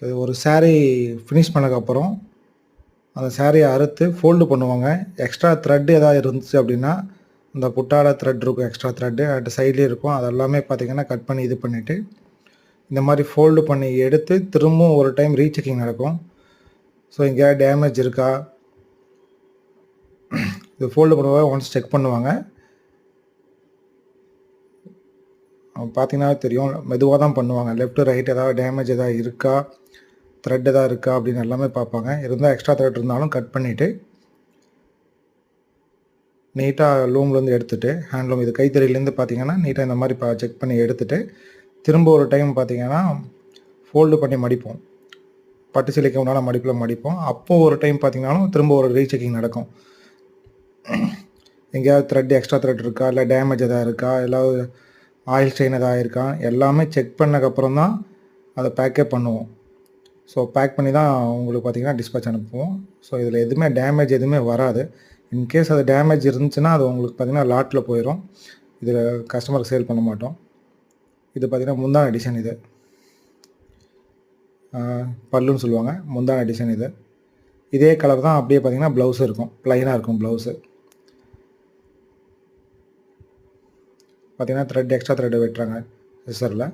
இது ஒரு saree finish பண்ணதுக்கப்புறம் அந்த சாரியை அறுத்து ஃபோல்டு பண்ணுவாங்க. எக்ஸ்ட்ரா த்ரெட் எதாவது இருந்துச்சு அப்படின்னா, இந்த புட்டால த்ரெட் இருக்கும், எக்ஸ்ட்ரா த்ரெட்டு அட் சைட்லேயே இருக்கும். அது எல்லாமே பார்த்தீங்கன்னா கட் பண்ணி இது பண்ணிவிட்டு, இந்த மாதிரி ஃபோல்டு பண்ணி எடுத்து திரும்பவும் ஒரு டைம் ரீசெக்கிங் நடக்கும். ஸோ எங்கேயாவது டேமேஜ் இருக்கா, இது ஃபோல்டு பண்ணும்போது ஒன்ஸ் செக் பண்ணுவாங்க. பார்த்தீங்கன்னா தெரியும், மெதுவாக தான் பண்ணுவாங்க. லெஃப்ட் ரைட் ஏதாவது டேமேஜ் எதாவது இருக்கா, த்ரெட் எதாவது இருக்கா அப்படின்னு எல்லாமே பார்ப்பாங்க. இருந்தால் எக்ஸ்ட்ரா த்ரெட் இருந்தாலும் கட் பண்ணிவிட்டு நீட்டாக லூம்லேருந்து எடுத்துகிட்டு, ஹேண்ட்லூம் இது கைத்தறியிலேருந்து பார்த்தீங்கன்னா நீட்டாக இந்த மாதிரி செக் பண்ணி எடுத்துகிட்டு, திரும்ப ஒரு டைம் பார்த்தீங்கன்னா ஃபோல்டு பண்ணி மடிப்போம். பட்டு சேலைக்கு உண்டான மடிப்பில் மடிப்போம். அப்போது ஒரு டைம் பார்த்தீங்கன்னாலும் திரும்ப ஒரு ரீசெக்கிங் நடக்கும். எங்கேயாவது த்ரெட் எக்ஸ்ட்ரா த்ரெட் இருக்கா, இல்லை டேமேஜ் எதாவது இருக்கா, ஏதாவது ஆயில் ஸ்டெயின் எதாவது இருக்கா, எல்லாமே செக் பண்ணதுக்கப்புறம் தான் அதை பேக்கே பண்ணுவோம். ஸோ பேக் பண்ணி தான் உங்களுக்கு பார்த்தீங்கன்னா டிஸ்பேட்ச் அனுப்புவோம். ஸோ இதில் எதுவுமே டேமேஜ் எதுவுமே வராது. இன்கேஸ் அது டேமேஜ் இருந்துச்சுன்னா அது உங்களுக்கு பார்த்தீங்கன்னா லாட்டில் போயிடும். இதில் கஸ்டமருக்கு சேல் பண்ண மாட்டோம். இது பார்த்தீங்கன்னா முந்தான டிசைன் இது. பல்லுன்னு சொல்லுவாங்க. முந்தான டிசைன் இது. இதே கலர் தான் அப்படியே பார்த்தீங்கன்னா ப்ளவுஸும் இருக்கும். ப்ளைனாக இருக்கும் ப்ளவுஸு. பார்த்தீங்கன்னா த்ரெட் எக்ஸ்ட்ரா த்ரெட் வெட்டுறாங்க சிசரில்.